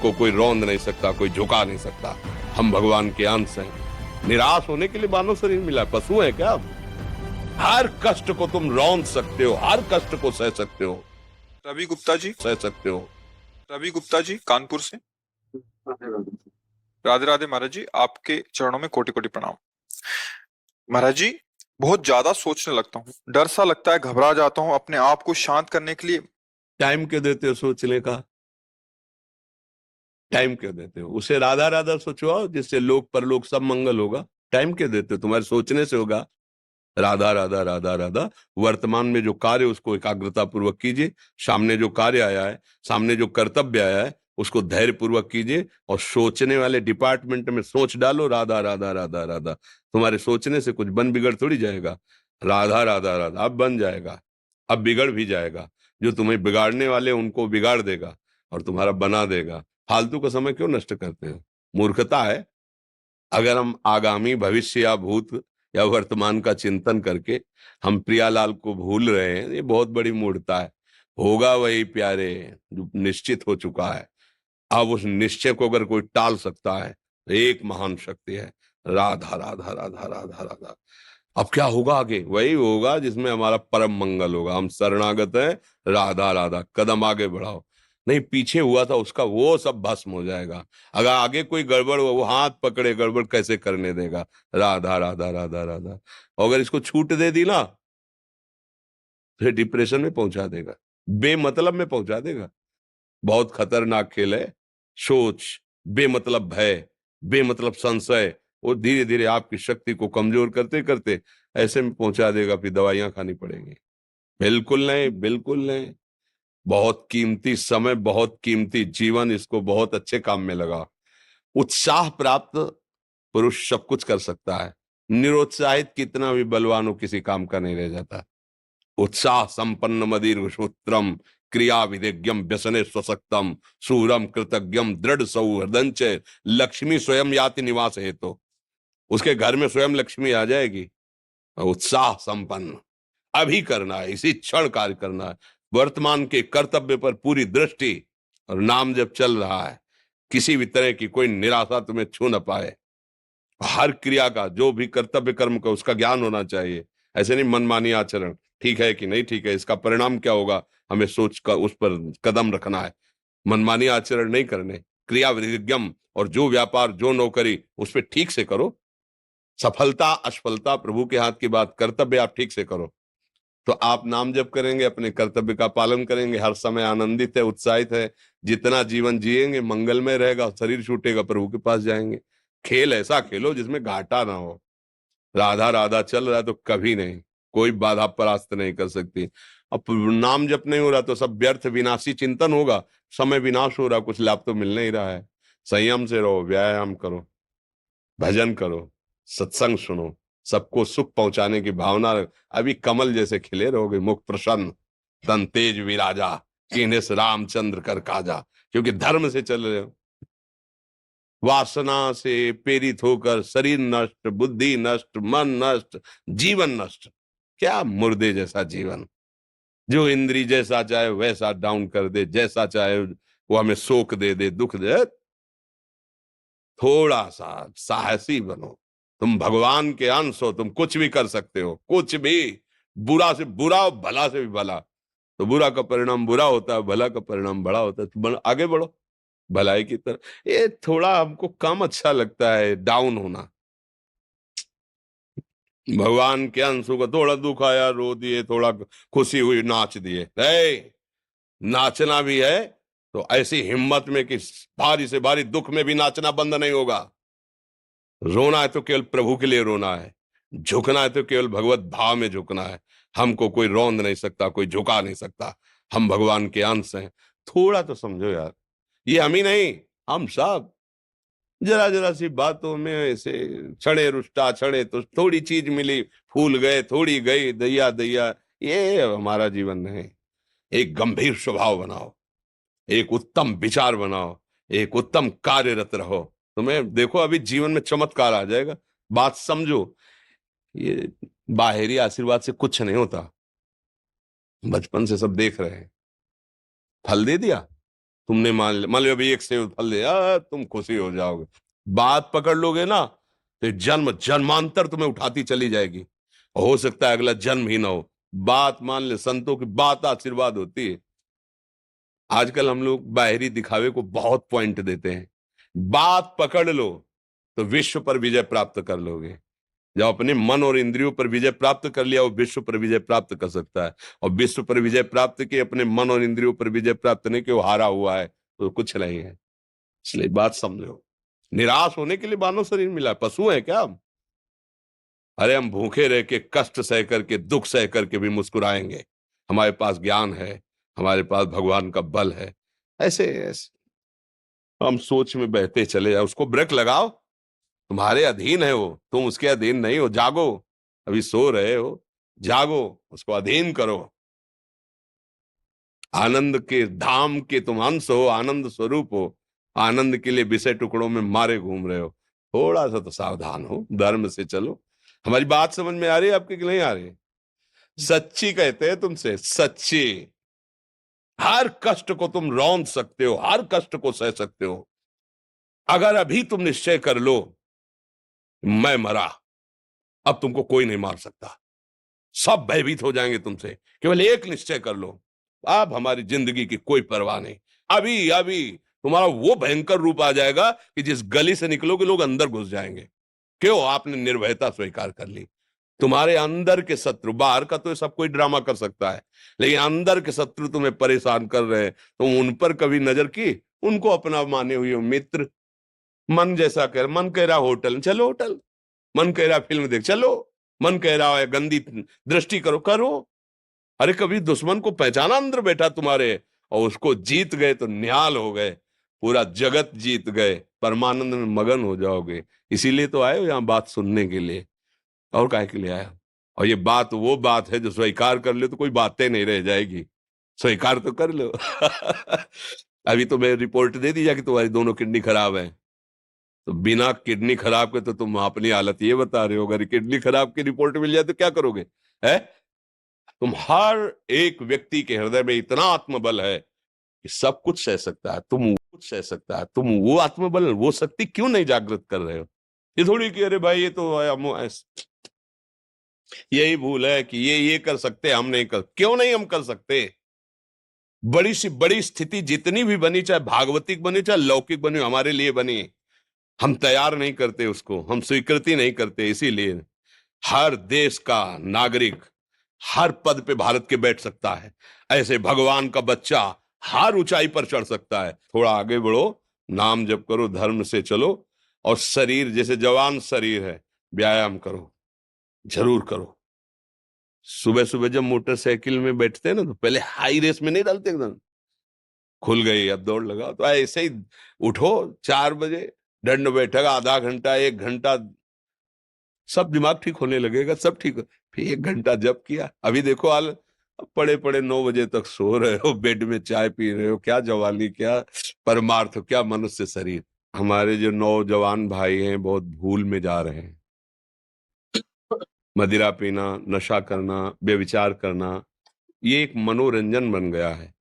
हमको कोई रौंद नहीं सकता, कोई झुका नहीं सकता, हम भगवान के अंश हैं। निराश होने के लिए मानव शरीर मिला, पशु है क्या? हर कष्ट को तुम रौंद सकते हो, हर कष्ट को सह सकते हो, रवि गुप्ता जी, सह सकते हो। रवि गुप्ता जी कानपुर से। राधे राधे महाराज जी, आपके चरणों में कोटि कोटि प्रणाम। महाराज जी, बहुत ज्यादा सोचने लगता हूँ, डर सा लगता है, घबरा जाता हूँ। अपने आप को शांत करने के लिए टाइम क्यों देते हो सोचने का? टाइम क्यों देते हो? उसे राधा राधा सोचवाओ, जिससे लोक परलोक सब मंगल होगा। टाइम क्यों देते हो? तुम्हारे सोचने से होगा। राधा राधा राधा राधा। वर्तमान में जो कार्य उसको एकाग्रता पूर्वक कीजिए। सामने जो कार्य आया है, सामने जो कर्तव्य आया है, उसको धैर्य पूर्वक कीजिए। और सोचने वाले डिपार्टमेंट में सोच डालो राधा राधा राधा राधा। तुम्हारे सोचने से कुछ बन बिगड़ थोड़ी जाएगा। राधा राधा राधा अब बन जाएगा, अब बिगड़ भी जाएगा। जो तुम्हें बिगाड़ने वाले उनको बिगाड़ देगा और तुम्हारा बना देगा। फालतू का समय क्यों नष्ट करते हो? मूर्खता है। अगर हम आगामी भविष्य या भूत या वर्तमान का चिंतन करके हम प्रियालाल को भूल रहे हैं, ये बहुत बड़ी मूर्खता है। होगा वही प्यारे जो निश्चित हो चुका है। अब उस निश्चय को अगर कोई टाल सकता है तो एक महान शक्ति है, राधा राधा राधा राधा राधा। अब क्या होगा आगे? वही होगा जिसमें हमारा परम मंगल होगा। हम शरणागत हैं, राधा राधा। कदम आगे बढ़ाओ। नहीं, पीछे हुआ था उसका वो सब भस्म हो जाएगा। अगर आगे कोई गड़बड़ हो, वो हाथ पकड़े गड़बड़ कैसे करने देगा? राधा राधा राधा राधा। और अगर इसको छूट दे दी ना, फिर डिप्रेशन में पहुंचा देगा, बेमतलब में पहुंचा देगा। बहुत खतरनाक खेल है। सोच, बेमतलब भय, बेमतलब संशय, वो धीरे धीरे आपकी शक्ति को कमजोर करते करते ऐसे में पहुंचा देगा, फिर दवाइयां खानी पड़ेंगी। बिल्कुल नहीं, बिल्कुल नहीं। बहुत कीमती समय, बहुत कीमती जीवन, इसको बहुत अच्छे काम में लगा। उत्साह प्राप्त पुरुष सब कुछ कर सकता है। निरुत्साहित कितना भी बलवान हो, किसी काम का नहीं रह जाता। उत्साह संपन्न मदीर्घ सूत्रम क्रिया विधिज्ञम व्यसने स्वसक्तम सूरम कृतज्ञम दृढ़ सौहृदंच लक्ष्मी स्वयं याति निवास हेतु। उसके घर में स्वयं लक्ष्मी आ जाएगी। उत्साह संपन्न अभी करना है, इसी क्षण कार्य करना है। वर्तमान के कर्तव्य पर पूरी दृष्टि, और नाम जब चल रहा है, किसी भी तरह की कोई निराशा तुम्हें छू न पाए। हर क्रिया का, जो भी कर्तव्य कर्म का, उसका ज्ञान होना चाहिए। ऐसे नहीं मनमानी आचरण, ठीक है कि नहीं ठीक है, इसका परिणाम क्या होगा, हमें सोच कर उस पर कदम रखना है। मनमानी आचरण नहीं करने, क्रिया विधिज्ञम, और जो व्यापार जो नौकरी उस पर ठीक से करो। सफलता असफलता प्रभु के हाथ की बात, कर्तव्य आप ठीक से करो तो आप नाम जप करेंगे, अपने कर्तव्य का पालन करेंगे, हर समय आनंदित है, उत्साहित है। जितना जीवन जिएंगे मंगलमय रहेगा। शरीर छूटेगा, प्रभु के पास जाएंगे। खेल ऐसा खेलो जिसमें घाटा ना हो। राधा राधा चल रहा है तो कभी नहीं, कोई बाधा परास्त नहीं कर सकती। अब नाम जप नहीं हो रहा तो सब व्यर्थ विनाशी चिंतन होगा। समय विनाश हो रहा, कुछ लाभ तो मिल नहीं रहा है। संयम से रहो, व्यायाम करो, भजन करो, सत्संग सुनो, सबको सुख पहुंचाने की भावना रख। अभी कमल जैसे खिले रहोगे, मुख प्रसन्न, तन तेज विराजा, कीन्हे से रामचंद्र कर काजा। क्योंकि धर्म से चल रहे हो। वासना से प्रेरित होकर शरीर नष्ट, बुद्धि नष्ट, मन नष्ट, जीवन नष्ट। क्या मुर्दे जैसा जीवन, जो इंद्री जैसा चाहे वैसा डाउन कर दे, जैसा चाहे वो हमें शोक दे दे, दुख दे। थोड़ा सा साहसी बनो। तुम भगवान के अंश हो, तुम कुछ भी कर सकते हो, कुछ भी। बुरा से बुरा और भला से भी भला। तो बुरा का परिणाम बुरा होता है, भला का परिणाम बड़ा होता है। तो आगे बढ़ो भलाई की तरफ। ये थोड़ा हमको कम अच्छा लगता है डाउन होना। भगवान के अंश को थोड़ा दुख आया रो दिए, थोड़ा खुशी हुई नाच दिए। नाचना भी है तो ऐसी हिम्मत में कि भारी से भारी दुख में भी नाचना बंद नहीं होगा। रोना है तो केवल प्रभु के लिए रोना है। झुकना है तो केवल भगवत भाव में झुकना है। हमको कोई रौंद नहीं सकता, कोई झुका नहीं सकता। हम भगवान के अंश हैं। थोड़ा तो समझो यार, ये हम ही नहीं, हम सब। जरा जरा सी बातों में ऐसे क्षणे रुष्टा क्षणे तो थोड़ी चीज मिली, फूल गए, थोड़ी गई, दैया दैया। ये हमारा जीवन नहीं। एक गंभीर स्वभाव बनाओ, एक उत्तम विचार बनाओ, एक उत्तम कार्यरत रहो। तुम्हें देखो अभी जीवन में चमत्कार आ जाएगा। बात समझो, ये बाहरी आशीर्वाद से कुछ नहीं होता। बचपन से सब देख रहे हैं, फल दे दिया, तुमने मान लो अभी एक सेब फल दिया, तुम खुशी हो जाओगे। बात पकड़ लोगे ना तो जन्म जन्मांतर तुम्हें उठाती चली जाएगी, और हो सकता है अगला जन्म ही ना हो। बात मान ले, संतों की बात आशीर्वाद होती है। आजकल हम लोग बाहरी दिखावे को बहुत पॉइंट देते हैं। बात पकड़ लो तो विश्व पर विजय प्राप्त कर लोगे। जब अपने मन और इंद्रियों पर विजय प्राप्त कर लिया, वो विश्व पर विजय प्राप्त कर सकता है। और विश्व पर विजय प्राप्त किए, अपने मन और इंद्रियों पर विजय प्राप्त नहीं कि वो हारा हुआ है, तो कुछ नहीं है। इसलिए बात समझो, निराश होने के लिए मानव शरीर मिला, पशु है क्या हम? अरे हम भूखे रह के, कष्ट सह करके, दुख सह करके भी मुस्कुराएंगे। हमारे पास ज्ञान है, हमारे पास भगवान का बल है। ऐसे हम सोच में बहते चले जाओ, उसको ब्रेक लगाओ। तुम्हारे अधीन है वो, तुम उसके अधीन नहीं हो। जागो, अभी सो रहे हो, जागो, उसको अधीन करो। आनंद के धाम के तुम अंश हो, आनंद स्वरूप हो। आनंद के लिए विषय टुकड़ों में मारे घूम रहे हो। थोड़ा सा तो सावधान हो, धर्म से चलो। हमारी बात समझ में आ रही है आपकी कि नहीं आ रही? सच्ची कहते हैं तुमसे, सच्ची। हर कष्ट को तुम रौंद सकते हो, हर कष्ट को सह सकते हो, अगर अभी तुम निश्चय कर लो मैं मरा, अब तुमको कोई नहीं मार सकता। सब भयभीत हो जाएंगे तुमसे। केवल एक निश्चय कर लो, अब हमारी जिंदगी की कोई परवाह नहीं। अभी अभी तुम्हारा वो भयंकर रूप आ जाएगा कि जिस गली से निकलोगे लोग अंदर घुस जाएंगे। क्यों? आपने निर्भयता स्वीकार कर ली। तुम्हारे अंदर के शत्रु, बाहर का तो सब कोई ड्रामा कर सकता है, लेकिन अंदर के शत्रु तुम्हें परेशान कर रहे हैं, तुम उन पर कभी नजर की? उनको अपना माने हुए हो मित्र। मन जैसा कर, मन कह रहा होटल चलो होटल, मन कह रहा फिल्म देख चलो, मन कह रहा है गंदी दृष्टि करो करो। अरे कभी दुश्मन को पहचाना अंदर बैठा तुम्हारे, और उसको जीत गए तो निहाल हो गए, पूरा जगत जीत गए, परमानंद में मगन हो जाओगे। इसीलिए तो आए हो यहाँ बात सुनने के लिए, और काहे के लिए आए हो? और ये बात वो बात है जो स्वीकार कर ले तो कोई बातें नहीं रह जाएगी। स्वीकार तो कर लो। अभी तो मैं रिपोर्ट दे दी जा कि तुम्हारी दोनों किडनी खराब है, तो बिना किडनी खराब के तो तुम अपनी हालत ये बता रहे हो, अगर किडनी खराब की रिपोर्ट मिल जाए तो क्या करोगे? है? तुम हर एक व्यक्ति के हृदय में इतना आत्मबल है कि सब कुछ सह सकता है, तुम कुछ सह सकता है। तुम वो आत्मबल, वो शक्ति क्यों नहीं जागृत कर रहे हो? ये थोड़ी कि अरे भाई ये तो यही भूल है कि ये कर सकते, हम नहीं कर। क्यों नहीं हम कर सकते? बड़ी सी बड़ी स्थिति जितनी भी बनी, चाहे भागवतिक बनी चाहे लौकिक बनी, हमारे लिए बनी, हम तैयार नहीं करते उसको, हम स्वीकृति नहीं करते। इसीलिए हर देश का नागरिक हर पद पे भारत के बैठ सकता है, ऐसे भगवान का बच्चा हर ऊंचाई पर चढ़ सकता है। थोड़ा आगे बढ़ो, नाम जप करो, धर्म से चलो, और शरीर जैसे जवान शरीर है, व्यायाम करो, जरूर करो। सुबह सुबह जब मोटरसाइकिल में बैठते हैं ना, तो पहले हाई रेस में नहीं डालते, एकदम खुल गई अब दौड़ लगाओ, तो ऐसे ही उठो 4 बजे, दंड बैठक आधा घंटा 1 घंटा, सब दिमाग ठीक होने लगेगा, सब ठीक। फिर 1 घंटा जप किया, अभी देखो हाल, पड़े पड़े 9 बजे तक सो रहे हो, बेड में चाय पी रहे हो। क्या जवानी, क्या परमार्थ, क्या मनुष्य शरीर। हमारे जो नौजवान भाई हैं बहुत भूल में जा रहे हैं। मदिरा पीना, नशा करना, व्यभिचार करना, ये एक मनोरंजन बन गया है,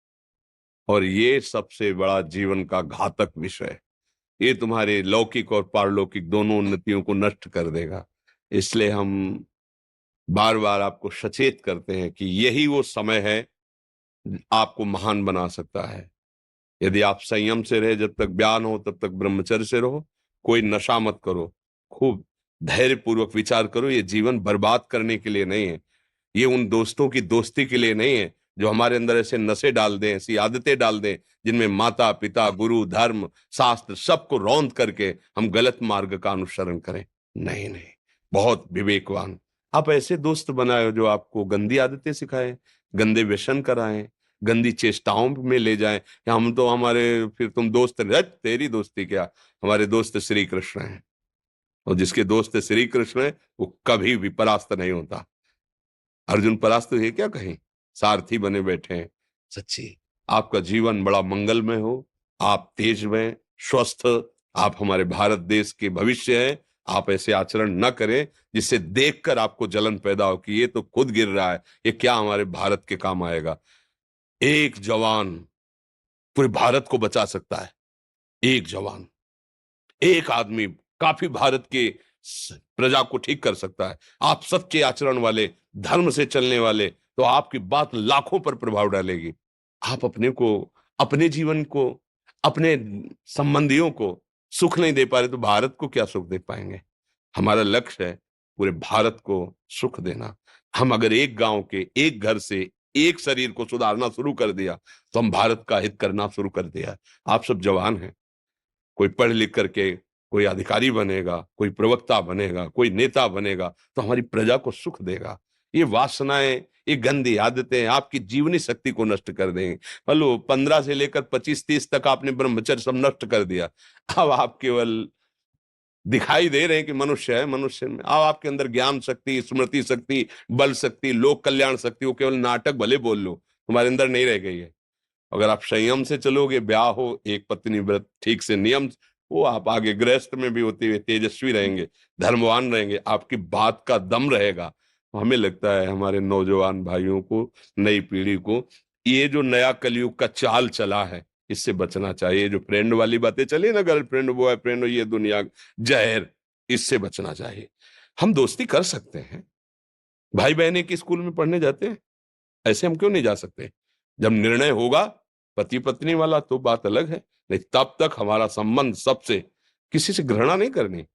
और ये सबसे बड़ा जीवन का घातक विषय है। ये तुम्हारे लौकिक और पारलौकिक दोनों उन्नतियों को नष्ट कर देगा। इसलिए हम बार बार आपको सचेत करते हैं कि यही वो समय है आपको महान बना सकता है। यदि आप संयम से रहे, जब तक ज्ञान हो तब तक ब्रह्मचर्य से रहो, कोई नशा मत करो, खूब धैर्य पूर्वक विचार करो। ये जीवन बर्बाद करने के लिए नहीं है, ये उन दोस्तों की दोस्ती के लिए नहीं है जो हमारे अंदर ऐसे नशे डाल दें, ऐसी आदतें डाल दें जिनमें माता पिता गुरु धर्म शास्त्र सबको रौंद करके हम गलत मार्ग का अनुसरण करें। नहीं नहीं, बहुत विवेकवान। आप ऐसे दोस्त बनाए जो आपको गंदी आदतें सिखाएं, गंदे व्यसन कराएं, गंदी चेष्टाओं में ले जाएं। या हम तो हमारे, फिर तुम दोस्त नहीं, तेरी दोस्ती क्या, हमारे दोस्त श्री कृष्ण हैं, और जिसके दोस्त श्री कृष्ण है वो कभी भी परास्त नहीं होता। अर्जुन परास्त है क्या कहीं? सारथी बने बैठे हैं। सच्ची आपका जीवन बड़ा मंगलमय हो, आप तेज में स्वस्थ, आप हमारे भारत देश के भविष्य हैं। आप ऐसे आचरण न करें जिससे देखकर आपको जलन पैदा हो कि ये तो खुद गिर रहा है, ये क्या हमारे भारत के काम आएगा। एक जवान पूरे भारत को बचा सकता है। एक जवान, एक आदमी काफी भारत के प्रजा को ठीक कर सकता है। आप सच्चे आचरण वाले, धर्म से चलने वाले, तो आपकी बात लाखों पर प्रभाव डालेगी। आप अपने को, अपने जीवन को, अपने संबंधियों को सुख नहीं दे पा रहे तो भारत को क्या सुख दे पाएंगे। हमारा लक्ष्य है पूरे भारत को सुख देना। हम अगर एक गांव के, एक घर से, एक शरीर को सुधारना शुरू कर दिया तो हम भारत का हित करना शुरू कर दिया। आप सब जवान हैं, कोई पढ़ लिख करके कोई अधिकारी बनेगा, कोई प्रवक्ता बनेगा, कोई नेता बनेगा तो हमारी प्रजा को सुख देगा। ये वासनाएं, ये गंदी आदतें आपकी जीवनी शक्ति को नष्ट कर देंगे। लो 15 से लेकर 25-30 तक आपने ब्रह्मचर्य सब नष्ट कर दिया। अब आप केवल दिखाई दे रहे हैं कि मनुष्य है, मनुष्य में अब आपके अंदर ज्ञान शक्ति, स्मृति शक्ति, बल शक्ति, लोक कल्याण शक्ति, वो केवल नाटक भले बोल लो, तुम्हारे अंदर नहीं रह गई है। अगर आप संयम से चलोगे, ब्याह हो, एक पत्नी व्रत ठीक से नियम, वो आप आगे गृहस्थ में भी होते हुए तेजस्वी रहेंगे, धर्मवान रहेंगे, आपकी बात का दम रहेगा। तो हमें लगता है हमारे नौजवान भाइयों को, नई पीढ़ी को, ये जो नया कलयुग का चाल चला है इससे बचना चाहिए। जो फ्रेंड वाली बातें चली ना, गर्लफ्रेंड, बॉयफ्रेंड, ये दुनिया जहर, इससे बचना चाहिए। हम दोस्ती कर सकते हैं, भाई बहन एक स्कूल में पढ़ने जाते हैं, ऐसे हम क्यों नहीं जा सकते। जब निर्णय होगा पति पत्नी वाला तो बात अलग है, नहीं तब तक हमारा संबंध सबसे, किसी से घृणा नहीं करनी।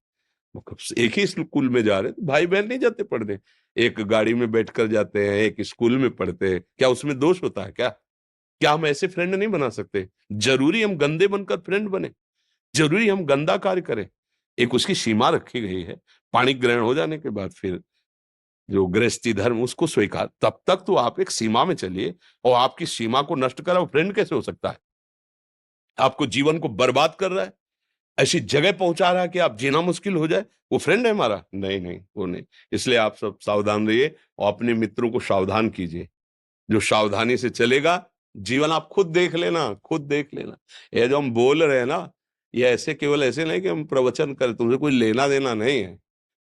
एक ही स्कूल में जा रहे तो भाई बहन नहीं जाते पढ़ने, एक गाड़ी में बैठकर जाते हैं, एक स्कूल में पढ़ते हैं, क्या उसमें दोष होता है? क्या हम ऐसे फ्रेंड नहीं बना सकते? जरूरी हम गंदे बनकर फ्रेंड बने? जरूरी हम गंदा कार्य करें? एक उसकी सीमा रखी गई है। पाणी ग्रहण हो जाने के बाद फिर जो गृहस्थी धर्म उसको स्वीकार, तब तक तो आप एक सीमा में चलिए। और आपकी सीमा को नष्ट करा वो फ्रेंड कैसे हो सकता है? आपको जीवन को बर्बाद कर रहा है, ऐसी जगह पहुंचा रहा है कि आप जीना मुश्किल हो जाए, वो फ्रेंड है हमारा? नहीं नहीं, वो नहीं। इसलिए आप सब सावधान रहिए और अपने मित्रों को सावधान कीजिए। जो सावधानी से चलेगा, जीवन आप खुद देख लेना, खुद देख लेना। ये जो हम बोल रहे हैं ना, ये ऐसे केवल ऐसे नहीं कि हम प्रवचन करें, तुमसे कोई लेना देना नहीं है।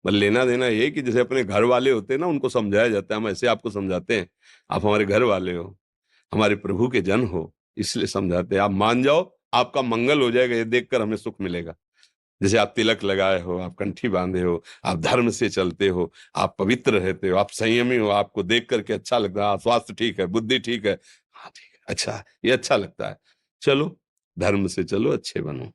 पर लेना देना ये कि जैसे अपने घर वाले होते हैं ना, उनको समझाया जाता है, हम ऐसे आपको समझाते हैं। आप हमारे घर वाले हो, हमारे प्रभु के जन हो, इसलिए समझाते हैं। आप मान जाओ, आपका मंगल हो जाएगा, ये देखकर हमें सुख मिलेगा। जैसे आप तिलक लगाए हो, आप कंठी बांधे हो, आप धर्म से चलते हो, आप पवित्र रहते हो, आप संयमी हो, आपको देख करके अच्छा लगता है। हाँ, स्वास्थ्य ठीक है, बुद्धि ठीक है, हाँ ठीक है, अच्छा, ये अच्छा लगता है। चलो, धर्म से चलो, अच्छे बनो।